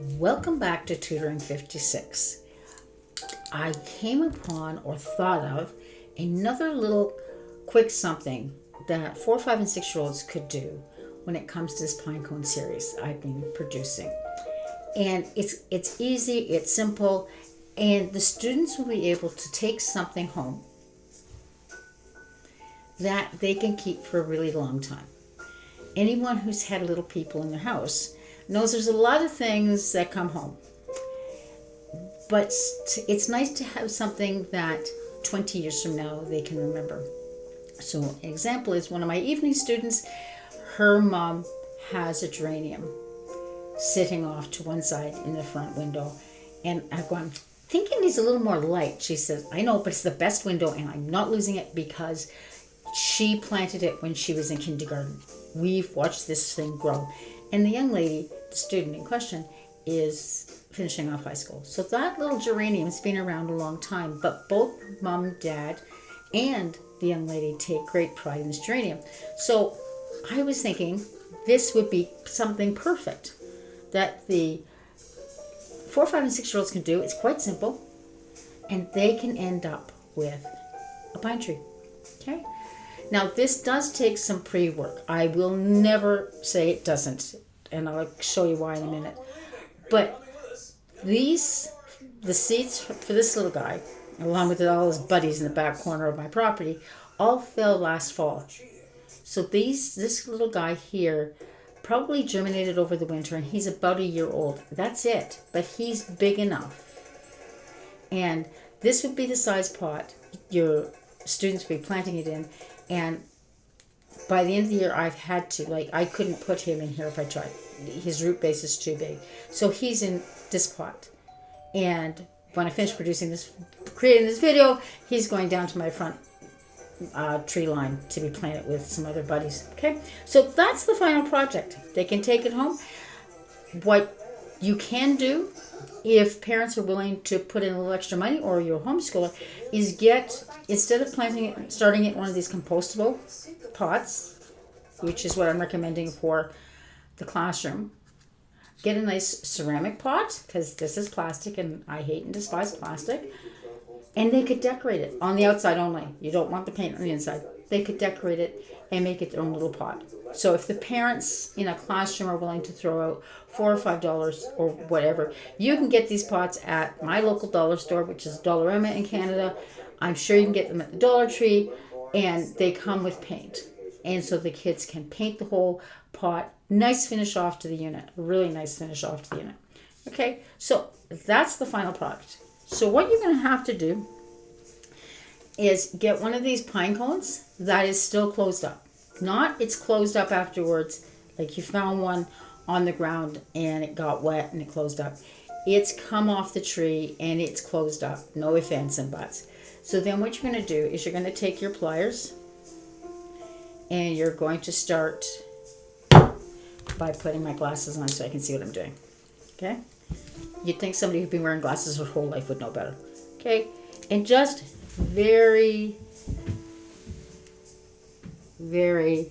Welcome back to Tutoring 56. I came upon or thought of another little quick something that 4, 5, and 6-year-olds could do when it comes to this Pinecone series I've been producing. And it's easy, it's simple, and the students will be able to take something home that they can keep for a really long time. Anyone who's had little people in their house knows there's a lot of things that come home. But it's nice to have something that 20 years from now they can remember. So an example is one of my evening students, her mom has a geranium sitting off to one side in the front window. And I've gone, thinking needs a little more light. She says, I know, but it's the best window and I'm not losing it because she planted it when she was in kindergarten. We've watched this thing grow. And the young lady, the student in question, is finishing off high school. So that little geranium's been around a long time, but both mom, dad, and the young lady take great pride in this geranium. So I was thinking this would be something perfect that the 4, 5, and 6-year-olds can do. It's quite simple, and they can end up with a pine tree. Okay? Now, this does take some pre-work. I will never say it doesn't, and I'll show you why in a minute. But the seeds for this little guy, along with all his buddies in the back corner of my property, all fell last fall. So this little guy here probably germinated over the winter, and he's about a year old. That's it, but he's big enough. And this would be the size pot your students would be planting it in. And by the end of the year, I've had to, I couldn't put him in here if I tried. His root base is too big. So he's in this pot. And when I finish creating this video, he's going down to my front tree line to be planted with some other buddies. Okay, so that's the final project. They can take it home. What you can do, if parents are willing to put in a little extra money, or your homeschooler, is instead of starting it in one of these compostable pots, which is what I'm recommending for the classroom, get a nice ceramic pot, because this is plastic and I hate and despise plastic. And they could decorate it on the outside only. You don't want the paint on the inside. They could decorate it and make it their own little pot. So if the parents in a classroom are willing to throw out $4 or $5 or whatever, you can get these pots at my local dollar store, which is Dollarama in Canada. I'm sure you can get them at the Dollar Tree, and they come with paint. And so the kids can paint the whole pot. Nice finish off to the unit. Really nice finish off to the unit. Okay, so that's the final product. So what you're going to have to do is get one of these pine cones that is still closed up. Not it's closed up afterwards, like you found one on the ground and it got wet and it closed up. It's come off the tree and it's closed up. No ifs, ands, and buts. So then what you're going to do is you're going to take your pliers and you're going to start by putting my glasses on so I can see what I'm doing. Okay? You'd think somebody who'd been wearing glasses their whole life would know better. Okay? And just very, very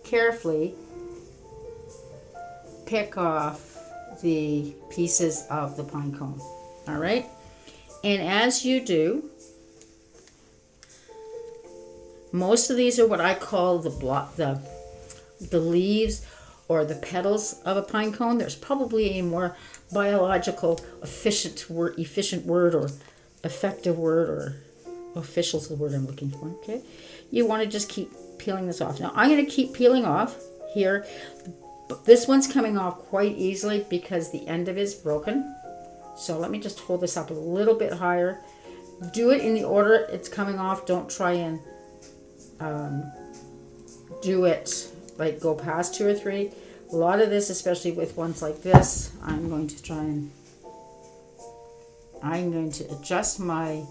carefully pick off the pieces of the pine cone. All right? And as you do, most of these are what I call the leaves or the petals of a pine cone. There's probably a more biological, efficient word, or effective word, or official is the word I'm looking for. Okay, you want to just keep peeling this off. Now I'm going to keep peeling off here. This one's coming off quite easily because the end of it is broken. So let me just hold this up a little bit higher. Do it in the order it's coming off. Don't try and do it like go past 2 or 3. A lot of this, especially with ones like this, I'm going to adjust my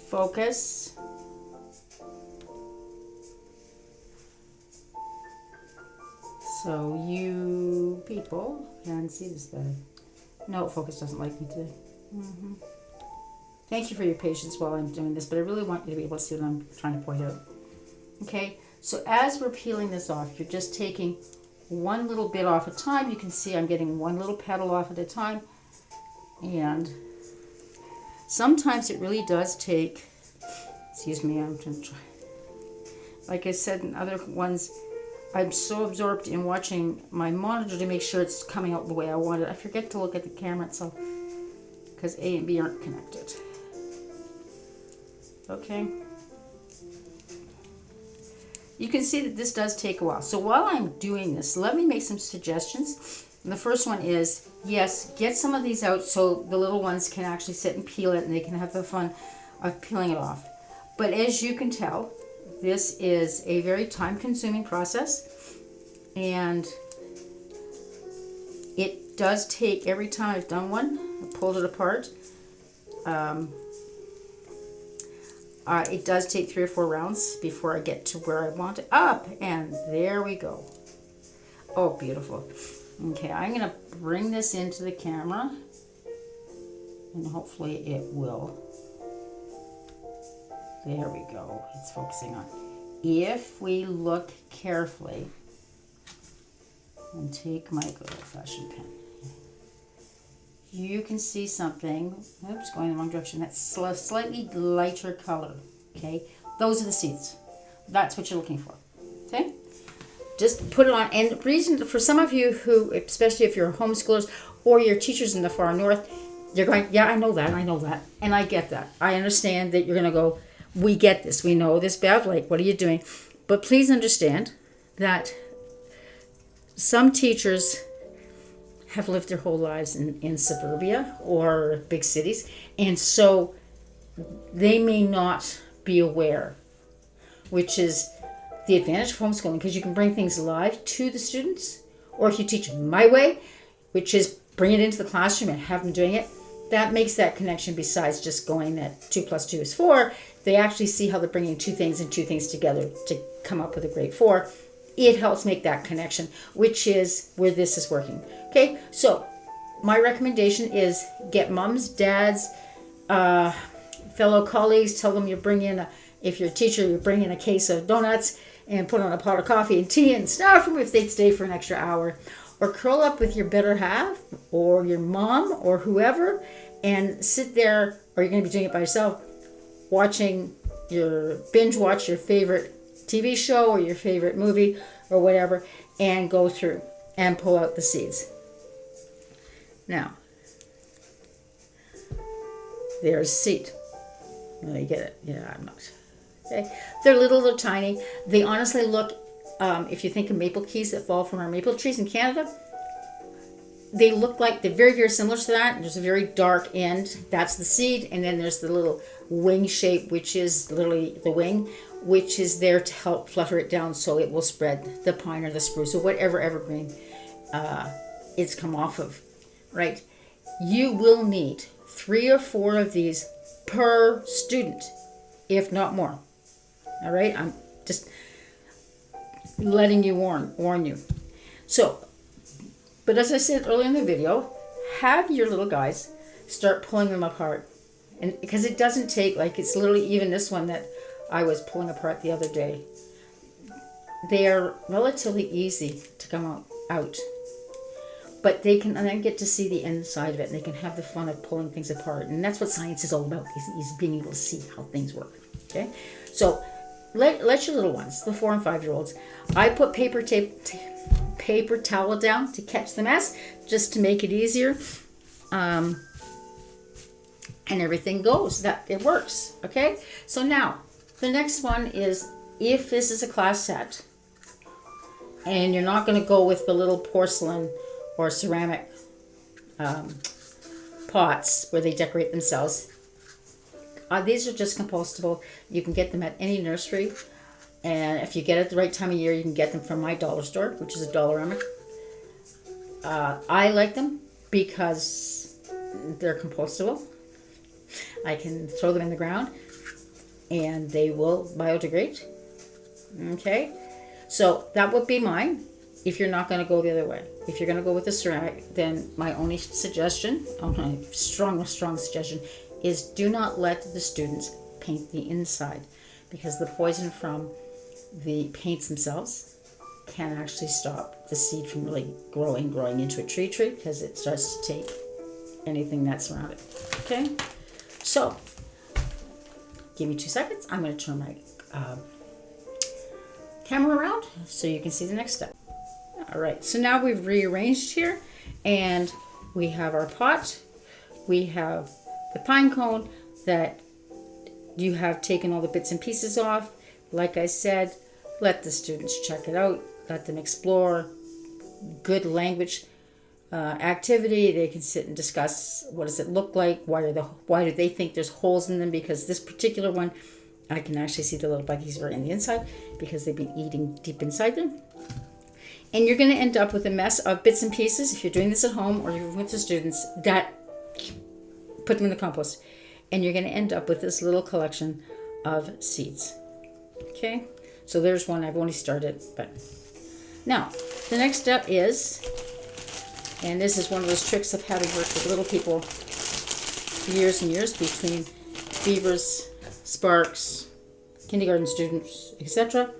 focus. So you people can see this better. No, focus doesn't like me today. Thank you for your patience while I'm doing this, but I really want you to be able to see what I'm trying to point out. Okay, so as we're peeling this off, you're just taking one little bit off a time. You can see I'm getting one little petal off at a time. And sometimes it really does take, excuse me, I'm going to try. Like I said in other ones, I'm so absorbed in watching my monitor to make sure it's coming out the way I want it. I forget to look at the camera itself because A and B aren't connected. Okay. You can see that this does take a while. So while I'm doing this, let me make some suggestions. And the first one is, yes, get some of these out so the little ones can actually sit and peel it and they can have the fun of peeling it off. But as you can tell, this is a very time-consuming process, and it does take, every time I've done one, I pulled it apart, it does take 3 or 4 rounds before I get to where I want it. Up, and there we go. Oh, beautiful. Okay, I'm going to bring this into the camera, and hopefully it will. There we go. It's focusing on. If we look carefully, and take my good old-fashioned pen, you can see something. Oops, going in the wrong direction. That's slightly lighter color. Okay, those are the seeds. That's what you're looking for. Okay, just put it on. And the reason for some of you who, especially if you're homeschoolers or you're teachers in the far north, you're going, yeah, I know that, and I get that. I understand that you're going to go, we get this. We know this, Bev. Like, what are you doing? But please understand that some teachers have lived their whole lives in suburbia or big cities, and so they may not be aware, which is the advantage of homeschooling, because you can bring things live to the students. Or if you teach my way, which is bring it into the classroom and have them doing it, that makes that connection. Besides just going that 2 + 2 is 4, they actually see how they're bringing two things together to come up with a great 4. It helps make that connection, which is where this is working. Okay, so my recommendation is get moms, dads, fellow colleagues, tell them you bring in, if you're a teacher, you bring in a case of donuts and put on a pot of coffee and tea and stuff them if they'd stay for an extra hour. Or curl up with your better half or your mom or whoever and sit there, or you're going to be doing it by yourself, binge watch your favorite TV show or your favorite movie or whatever, and go through and pull out the seeds. Now, there's a seed. Let me get it. Yeah, I'm not. Okay. They're little, they're tiny. They honestly look, if you think of maple keys that fall from our maple trees in Canada, they look like, they're very, very similar to that. There's a very dark end. That's the seed. And then there's the little wing shape, which is literally the wing, which is there to help flutter it down so it will spread, the pine or the spruce or whatever evergreen it's come off of, right? You will need 3 or 4 of these per student, if not more. All right? I'm just letting you warn you. So, but as I said earlier in the video, have your little guys start pulling them apart. And because it doesn't take, like, it's literally even this one that I was pulling apart the other day. They are relatively easy to come out. But they can, and then get to see the inside of it, and they can have the fun of pulling things apart. And that's what science is all about, is being able to see how things work. Okay? So let your little ones, the 4 and 5-year-olds, I put paper towel down to catch the mess, just to make it easier. And everything goes. It works. Okay? So now, the next one is, if this is a class set, and you're not going to go with the little porcelain or ceramic pots where they decorate themselves. These are just compostable. You can get them at any nursery. And if you get it at the right time of year, you can get them from my dollar store, which is a Dollarama. I like them because they're compostable. I can throw them in the ground and they will biodegrade. Okay? So that would be mine. If you're not going to go the other way. If you're going to go with the ceramic, then my only suggestion, my strong suggestion, is do not let the students paint the inside, because the poison from the paints themselves can actually stop the seed from really growing into a tree because it starts to take anything that's around it. Okay, so give me 2 seconds. I'm going to turn my camera around so you can see the next step. All right, so now we've rearranged here, and we have our pot. We have the pine cone that you have taken all the bits and pieces off. Like I said, let the students check it out. Let them explore. Good language activity. They can sit and discuss, what does it look like? Why do they think there's holes in them? Because this particular one, I can actually see the little buggies are in the inside because they've been eating deep inside them. And you're going to end up with a mess of bits and pieces if you're doing this at home or you're with the students, that put them in the compost. And you're going to end up with this little collection of seeds. Okay, so there's one. I've only started, but now the next step is, and this is one of those tricks of having worked with little people for years and years, between Beavers, Sparks, kindergarten students, etc.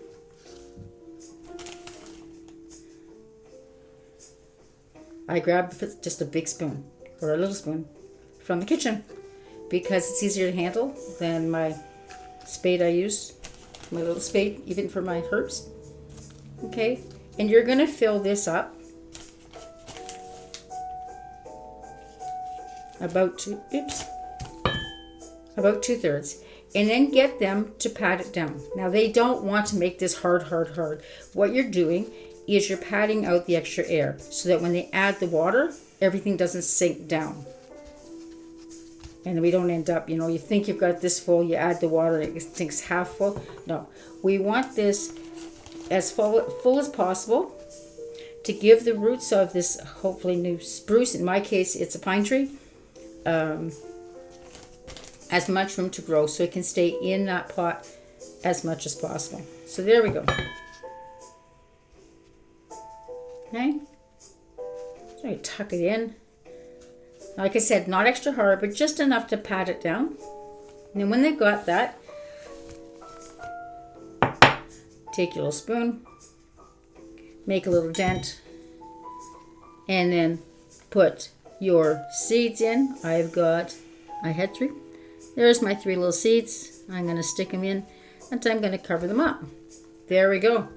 I grab just a big spoon or a little spoon from the kitchen because it's easier to handle than my spade I use, my little spade, even for my herbs. Okay, and you're going to fill this up about 2/3, and then get them to pat it down. Now they don't want to make this hard. What you're doing is you're patting out the extra air so that when they add the water, everything doesn't sink down. And we don't end up, you think you've got this full, you add the water, it sinks half full. No, we want this as full as possible to give the roots of this hopefully new spruce, in my case it's a pine tree, as much room to grow so it can stay in that pot as much as possible. So there we go. Okay, so I tuck it in. Like I said, not extra hard, but just enough to pat it down. And then when they've got that, take your little spoon, make a little dent, and then put your seeds in. I had 3. There's my 3 little seeds. I'm going to stick them in, and I'm going to cover them up. There we go.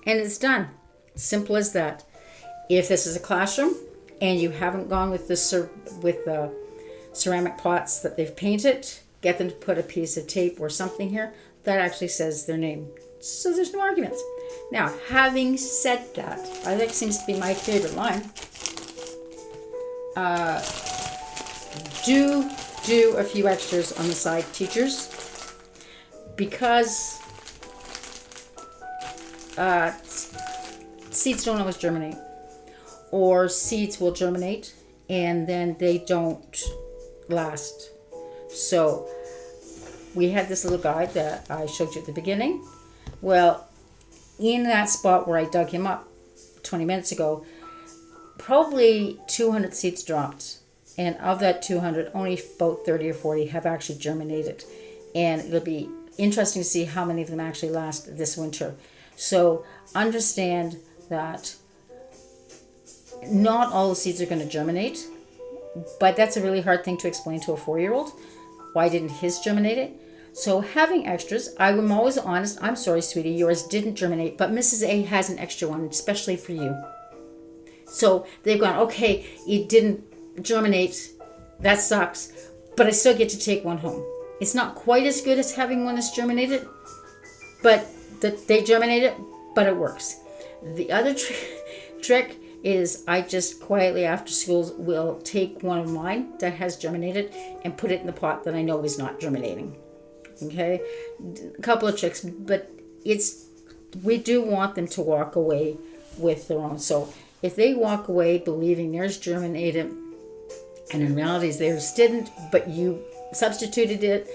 And it's done. Simple as that. If this is a classroom and you haven't gone with the ceramic pots that they've painted, get them to put a piece of tape or something here that actually says their name. So there's no arguments. Now, having said that, that seems to be my favorite line. Do a few extras on the side, teachers, because seeds don't always germinate, or seeds will germinate and then they don't last. So we had this little guy that I showed you at the beginning. Well, in that spot where I dug him up 20 minutes ago, probably 200 seeds dropped, and of that 200, only about 30 or 40 have actually germinated. And it'll be interesting to see how many of them actually last this winter. So understand that not all the seeds are going to germinate, but that's a really hard thing to explain to a 4-year-old. Why didn't his germinate it? So having extras, I'm always honest. I'm sorry, sweetie, yours didn't germinate, but Mrs. A has an extra one, especially for you. So they've gone, okay, it didn't germinate. That sucks, but I still get to take one home. It's not quite as good as having one that's germinated, but they germinated, but it works. The other trick is I just quietly after school will take one of mine that has germinated and put it in the pot that I know is not germinating. Okay, a couple of tricks, but we do want them to walk away with their own. So if they walk away believing theirs germinated and in reality theirs didn't, but you substituted it,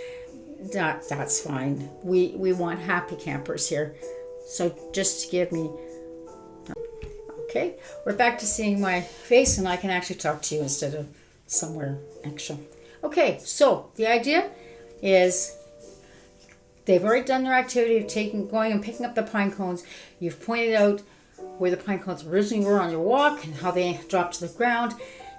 that's fine. We want happy campers here. So just give me. Okay, we're back to seeing my face, and I can actually talk to you instead of somewhere extra. Okay, so the idea is they've already done their activity of going and picking up the pine cones. You've pointed out where the pine cones originally were on your walk and how they dropped to the ground.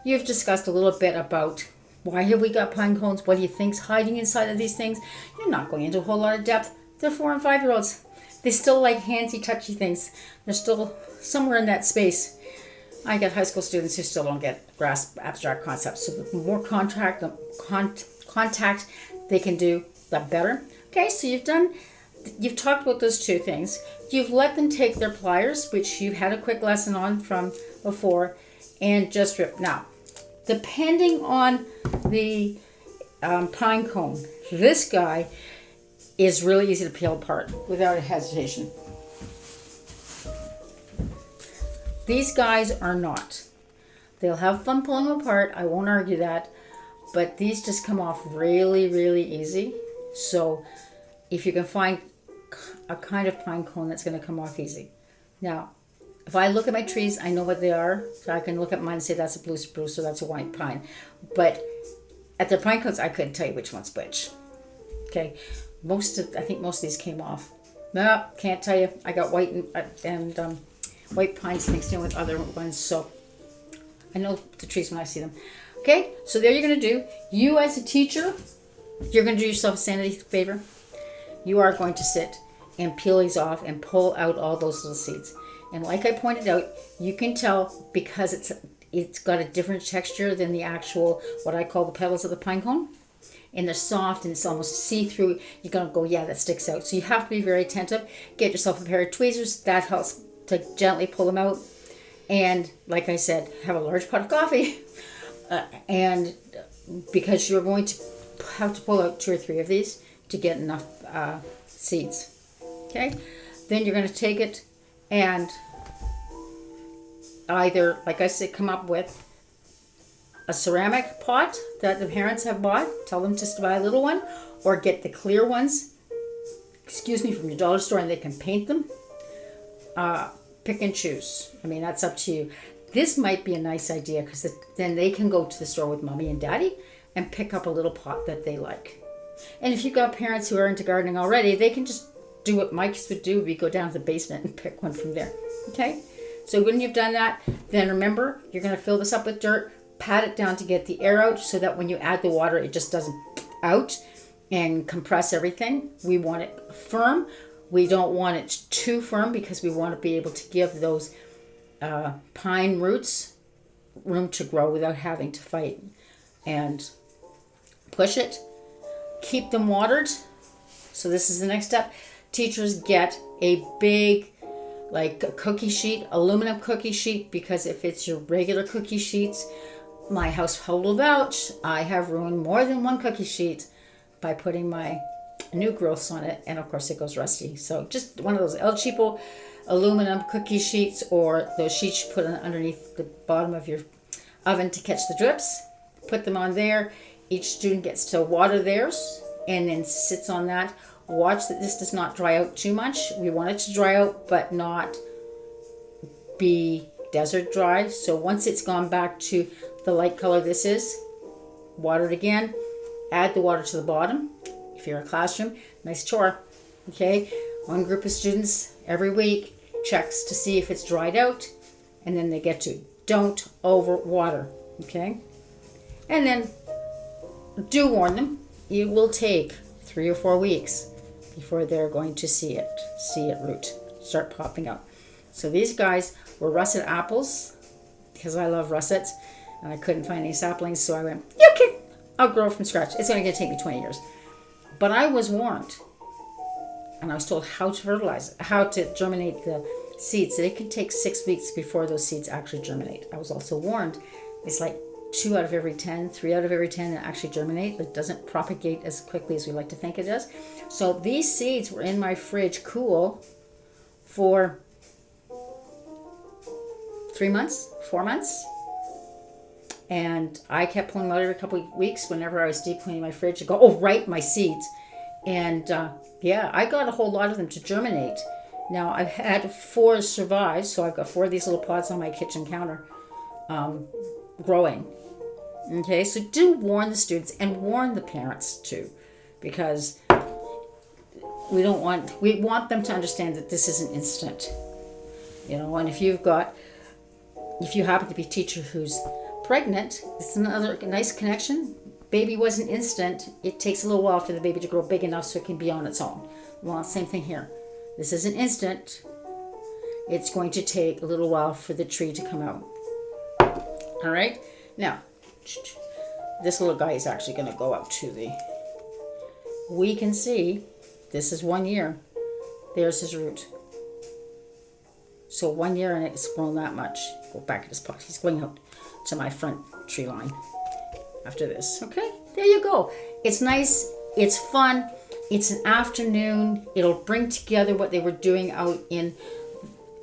You've discussed a little bit about why have we got pine cones, what do you think's hiding inside of these things. You're not going into a whole lot of depth. They're 4 and 5-year-olds. They still like handsy, touchy things. They're still somewhere in that space. I get high school students who still don't grasp abstract concepts. So the more contact they can do, the better. Okay, so you've talked about those 2 things. You've let them take their pliers, which you've had a quick lesson on from before, and just rip. Now, depending on the pine cone, this guy is really easy to peel apart without a hesitation. These guys are not. They'll have fun pulling them apart, I won't argue that, but these just come off really, really easy. So if you can find a kind of pine cone that's going to come off easy. Now, if I look at my trees, I know what they are. So I can look at mine and say that's a blue spruce or that's a white pine. But at the pine cones, I couldn't tell you which one's which. Okay, I think most of these came off. No, can't tell you. I got white and white pines mixed in with other ones, so I know the trees when I see them. Okay, so there you're going to do. You as a teacher, you're going to do yourself a sanity favor. You are going to sit and peel these off and pull out all those little seeds. And like I pointed out, you can tell because it's got a different texture than the actual, what I call the petals of the pine cone. And they're soft and it's almost see-through. You're going to go, yeah, that sticks out. So you have to be very attentive. Get yourself a pair of tweezers. That helps to gently pull them out. And like I said, have a large pot of coffee. And because you're going to have to pull out 2 or 3 of these to get enough seeds. Okay? Then you're going to take it and either, like I said, come up with a ceramic pot that the parents have bought. Tell them just to buy a little one, or get the clear ones, from your dollar store, and they can paint them. Pick and choose. I mean, that's up to you. This might be a nice idea because then they can go to the store with mommy and daddy and pick up a little pot that they like. And if you've got parents who are into gardening already, they can just do what Mike would do. We go down to the basement and pick one from there. Okay? So when you've done that, then remember, you're going to fill this up with dirt, pat it down to get the air out so that when you add the water, it just doesn't out and compress everything. We want it firm. We don't want it too firm because we want to be able to give those pine roots room to grow without having to fight and push it. Keep them watered. So this is the next step. Teachers get a big, like a cookie sheet, aluminum cookie sheet, because if it's your regular cookie sheets, my household will vouch, I have ruined more than one cookie sheet by putting my new growths on it, and of course it goes rusty. So just one of those El Cheapo aluminum cookie sheets, or those sheets you put underneath the bottom of your oven to catch the drips. Put them on there. Each student gets to water theirs and then sits on that. Watch that this does not dry out too much. We want it to dry out but not be desert dry. So once it's gone back to the light color this is, water it again. Add the water to the bottom. If you're in a classroom, nice chore. Okay, one group of students every week checks to see if it's dried out, and then they get to. Don't over water. Okay, and then do warn them. It will take 3 or 4 weeks before they're going to see it root, start popping up. So these guys were russet apples because I love russets, and I couldn't find any saplings, so I went, okay, I'll grow from scratch. It's going to take me 20 years. But I was warned, and I was told how to fertilize, how to germinate the seeds. It could take 6 weeks before those seeds actually germinate. I was also warned, it's like 2 out of every 10, 3 out of every 10 that actually germinate. It doesn't propagate as quickly as we like to think it does. So these seeds were in my fridge cool for 3 months, 4 months. And I kept pulling them out every couple of weeks whenever I was deep cleaning my fridge to go, oh, right, my seeds. And yeah, I got a whole lot of them to germinate. Now, I've had 4 survive, so I've got 4 of these little pots on my kitchen counter growing. Okay, so do warn the students and warn the parents too, because we want them to understand that this isn't instant. And if you happen to be a teacher who's pregnant, it's another nice connection. Baby wasn't instant. It takes a little while for the baby to grow big enough so it can be on its own. Well, same thing here. This isn't instant. It's going to take a little while for the tree to come out. All right? Now, this little guy is actually going to go up to we can see, this is 1 year. There's his root. So 1 year and it's grown that much. Go back at his pot. He's going out to my front tree line after this. Okay, there you go. It's nice. It's fun. It's an afternoon. It'll bring together what they were doing out in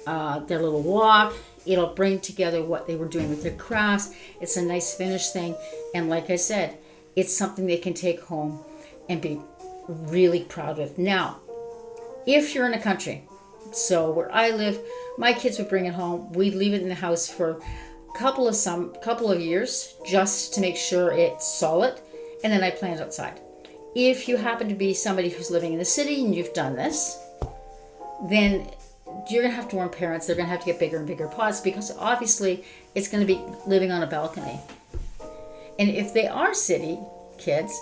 their little walk. It'll bring together what they were doing with their crafts. It's a nice finished thing. And like I said, it's something they can take home and be really proud of. Now, if you're in a country, so where I live, my kids would bring it home. We'd leave it in the house for a couple of years just to make sure it's solid, and then I plant it outside. If you happen to be somebody who's living in the city and you've done this, then you're going to have to warn parents. They're going to have to get bigger and bigger pots because obviously it's going to be living on a balcony. And if they are city kids,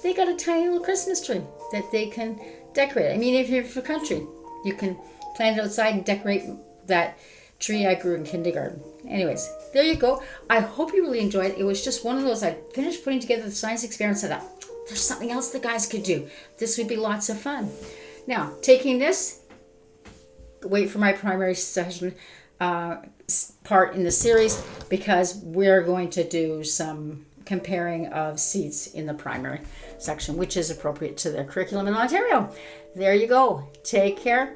they got a tiny little Christmas tree that they can decorate. I mean, if you're for country, you can plant it outside and decorate that tree I grew in kindergarten. Anyways, there you go. I hope you really enjoyed it. It was just one of those, I finished putting together the science experiment and I thought, there's something else the guys could do. This would be lots of fun. Now, taking this, wait for my primary session part in the series because we're going to do some comparing of seats in the primary section, which is appropriate to their curriculum in Ontario. There you go. Take care.